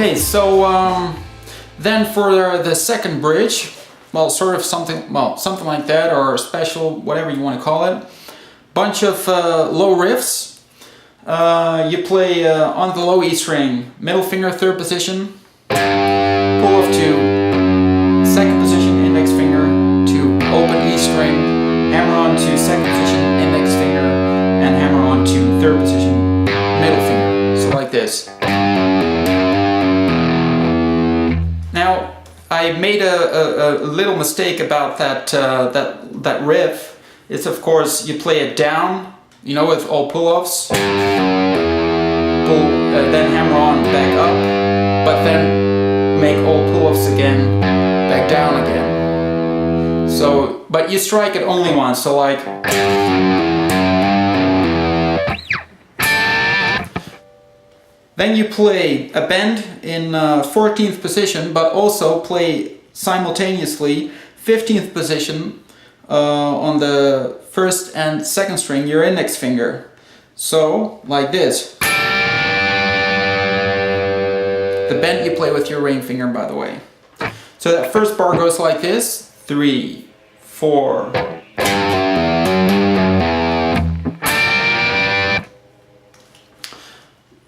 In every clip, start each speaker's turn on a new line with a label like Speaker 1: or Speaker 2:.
Speaker 1: Okay, so then for the second bridge, well, sort of something like that, or special, whatever you want to call it. Bunch of low riffs. You play on the low E string, middle finger, third position, pull off to second position, index finger, to open E string, hammer on to second position, index finger, and hammer on to third position, middle finger. So like this. Now, I made a little mistake about that riff. It's of course you play it down, you know, with all pull-offs, then hammer on back up, but then make all pull-offs again, back down again. So, but you strike it only once, so like. Then you play a bend in 14th position, but also play simultaneously 15th position on the first and second string, your index finger. So, like this. The bend you play with your ring finger, by the way. So that first bar goes like this, 3, 4.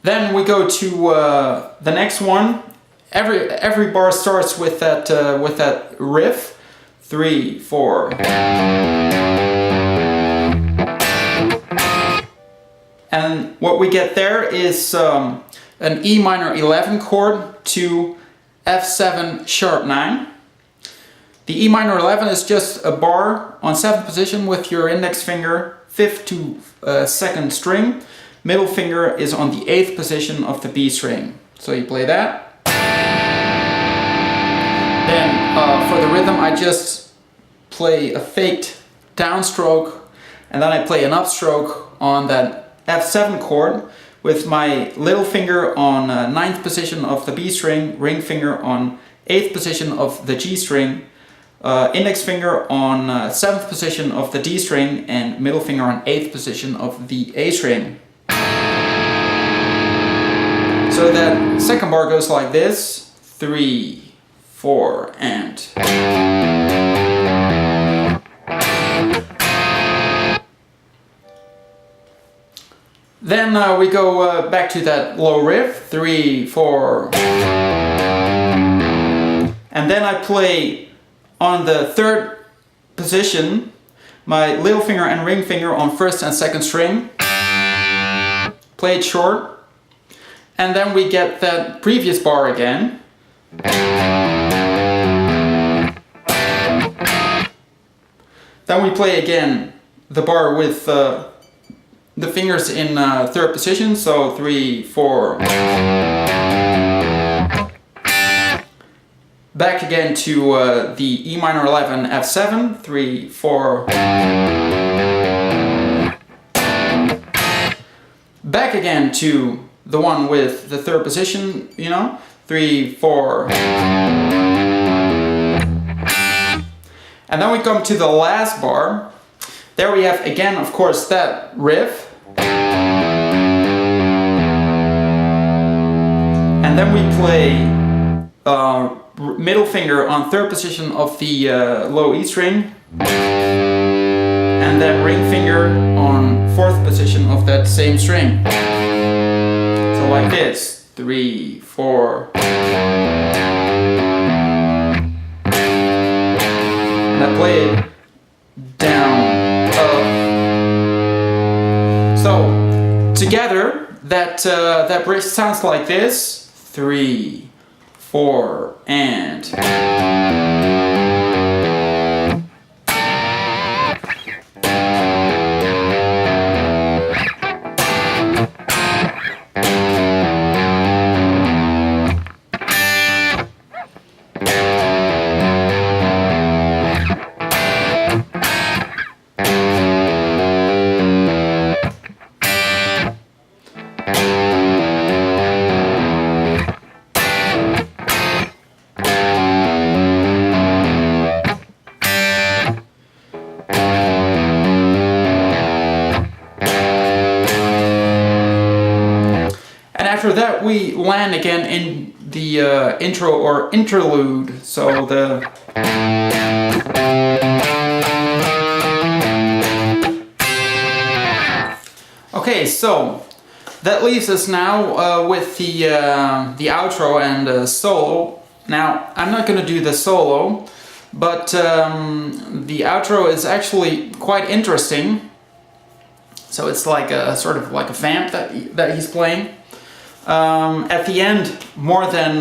Speaker 1: Then we go to the next one. Every bar starts with that riff. 3, 4. And what we get there is an E minor 11 chord to F7 sharp 9. The E minor 11 is just a bar on 7th position with your index finger, 5th to 2nd string. Middle finger is on the 8th position of the B string. So you play that. Then for the rhythm I just play a faked downstroke, and then I play an upstroke on that F7 chord with my little finger on 9th position of the B string, ring finger on 8th position of the G string, index finger on 7th position of the D string, and middle finger on 8th position of the A string. So that second bar goes like this, 3, 4, and. Then we go back to that low riff, 3, 4. And then I play on the third position my little finger and ring finger on first and second string. Play it short. And then we get that previous bar again. Then we play again the bar with the fingers in third position, so 3, 4. Back again to the E minor 11 F7, 3, 4. Back again to the one with the third position, you know, 3, 4. And then we come to the last bar. There we have again, of course, that riff. And then we play middle finger on third position of the low E string. And then ring finger on fourth position of that same string. So like this, 3, 4. And I play it down, up. So together, that bridge sounds like this, 3, 4, and. after that we land again in the intro or interlude. So the okay, so that leaves us now with the outro and solo. Now I'm not going to do the solo, but the outro is actually quite interesting. So it's like a sort of like a vamp that he's playing. At the end, more than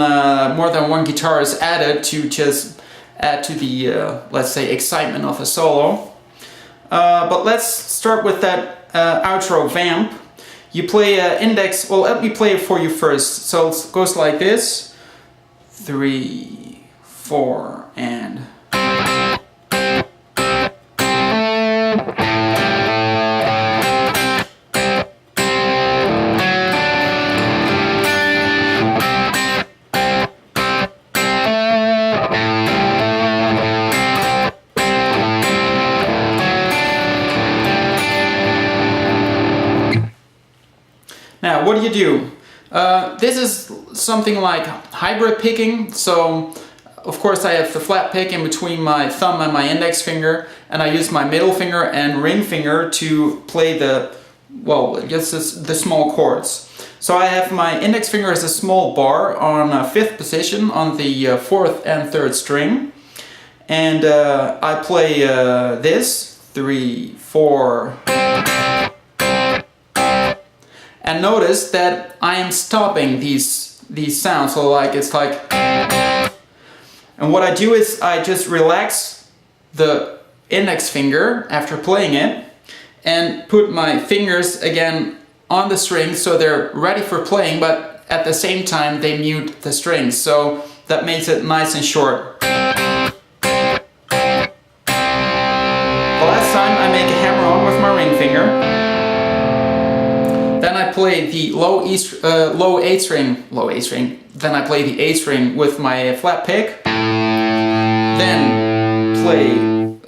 Speaker 1: one guitar is added to just add to the let's say excitement of a solo. But let's start with that outro vamp. You play index. Well, let me play it for you first. So it goes like this: 3, 4, and. Now, what do? This is something like hybrid picking. So, of course, I have the flat pick in between my thumb and my index finger, and I use my middle finger and ring finger to play the, well, just the small chords. So I have my index finger as a small bar on 5th position on the 4th and 3rd string, and I play this 3, 4. And notice that I am stopping these sounds, so like it's like, and what I do is I just relax the index finger after playing it and put my fingers again on the strings so they're ready for playing, but at the same time they mute the strings, so that makes it nice and short. The last time I make a hammer on with my ring finger. Then I play the low A string. Then I play the A string with my flat pick. Then play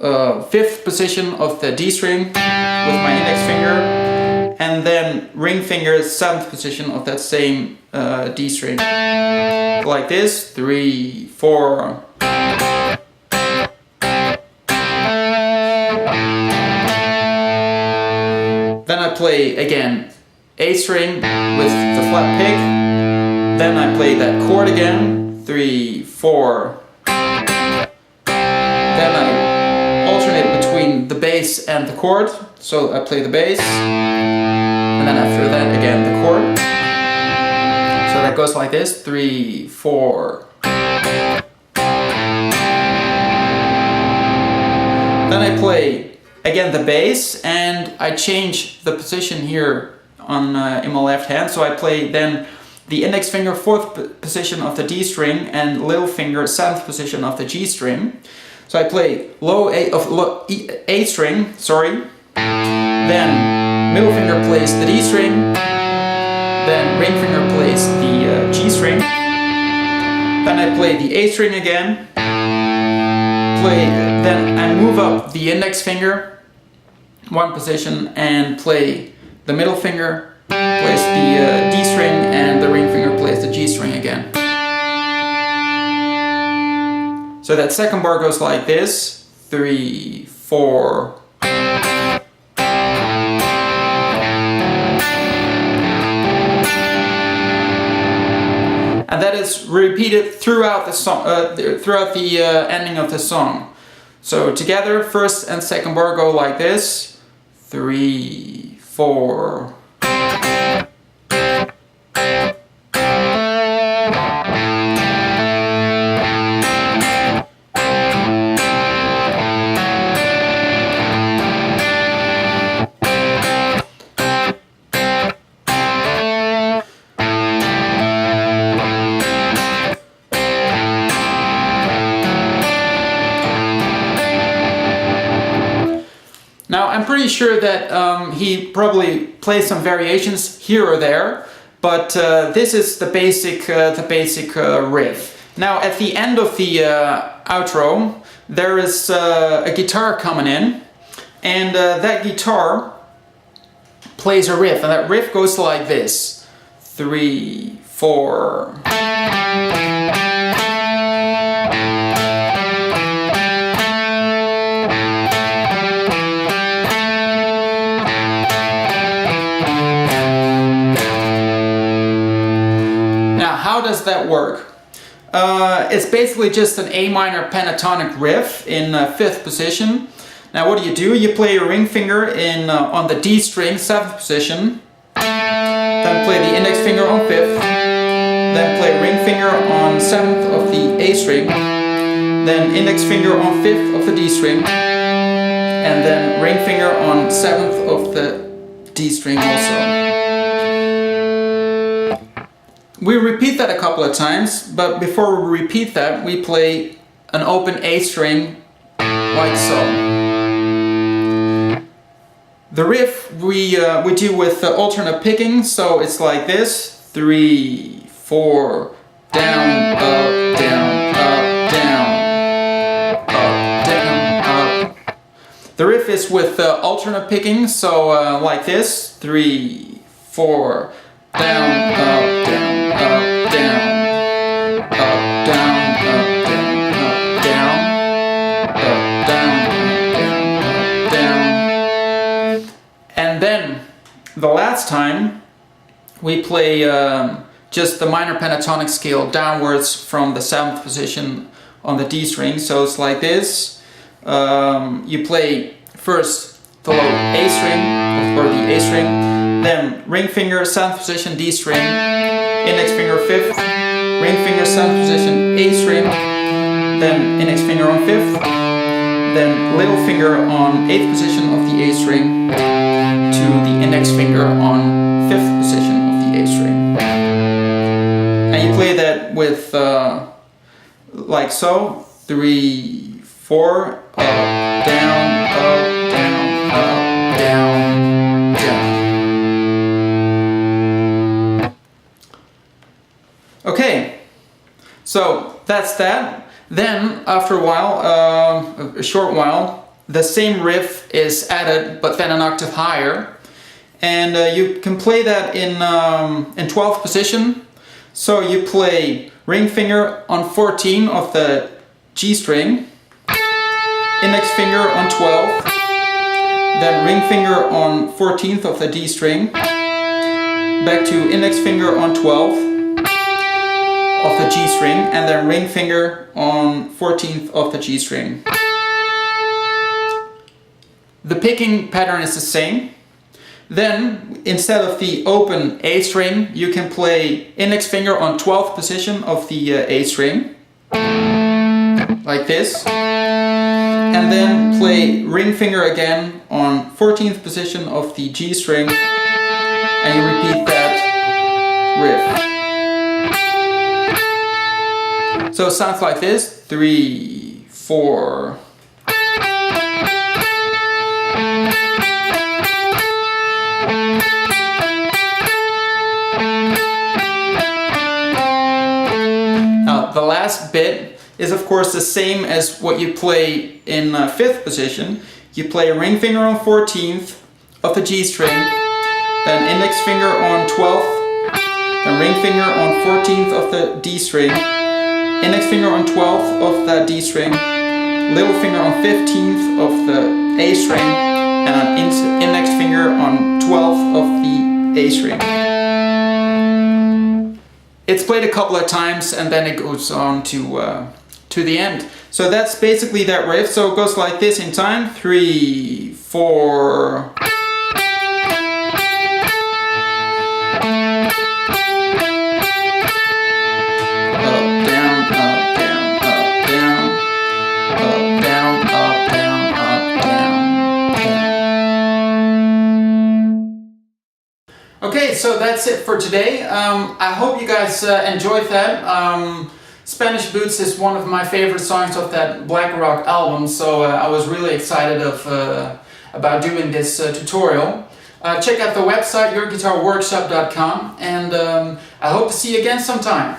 Speaker 1: 5th position of the D string with my index finger, and then ring finger 7th position of that same D string. Like this, 3, 4. Then I play again A string with the flat pick, then I play that chord again, 3, 4, then I alternate between the bass and the chord, so I play the bass, and then after that again the chord, so that goes like this, 3, 4. Then I play again the bass, and I change the position here on in my left hand, so I play then the index finger 4th position of the D string and little finger 7th position of the G string. So I play A string, sorry. Then middle finger plays the D string. Then ring finger plays the G string. Then I play the A string again. Then I move up the index finger 1 position and play the middle finger, plays the D string, and the ring finger plays the G string again. So that second bar goes like this, 3, 4. And that is repeated throughout the song, throughout the ending of the song. So together, first and second bar go like this, 3, 4. Now I'm pretty sure that he probably plays some variations here or there, but this is the basic riff. Now at the end of the outro, there is a guitar coming in, and that guitar plays a riff, and that riff goes like this: 3, 4. How does that work? It's basically just an A minor pentatonic riff in 5th position. Now what do? You play your ring finger on the D string, 7th position, then play the index finger on 5th, then play ring finger on 7th of the A string, then index finger on 5th of the D string, and then ring finger on 7th of the D string also. We repeat that a couple of times, but before we repeat that, we play an open A string like so. The riff we do with alternate picking, so it's like this: 3, 4, down, up, down, up, down, up, down, up. The riff is with alternate picking, so like this: 3, 4, down, up, down. Up, down, up, down, up, down, up, down, up, down, up, down. And then the last time we play just the minor pentatonic scale downwards from the 7th position on the D string. So it's like this. You play first the low A string, or the A string, then ring finger 7th position D string, index finger 5th, ring finger 7th position A string, then index finger on 5th, then little finger on 8th position of the A string to the index finger on 5th position of the A string. And you play that with like so: 3, 4, up, down, up, down, up, down, down. Okay, so that's that. Then after a while, a short while, the same riff is added, but then an octave higher, and you can play that in 12th position. So you play ring finger on 14 of the G string, index finger on 12th, then ring finger on 14th of the D string, back to index finger on 12th of the G string, and then ring finger on 14th of the G string. The picking pattern is the same. Then, instead of the open A string, you can play index finger on 12th position of the A string, like this, and then play ring finger again on 14th position of the G string, and you repeat that riff. So it sounds like this: 3, 4. The last bit is of course the same as what you play in 5th position. You play a ring finger on 14th of the G string, then index finger on 12th, then ring finger on 14th of the D string, index finger on 12th of the D string, little finger on 15th of the A string, and an index finger on 12th of the A string. It's played a couple of times and then it goes on to the end. So that's basically that riff. So it goes like this in time: 3, 4. Okay, so that's it for today. I hope you guys enjoyed that. Spanish Boots is one of my favorite songs of that Black Rock album, so I was really excited about doing this tutorial. Check out the website, yourguitarworkshop.com, and I hope to see you again sometime.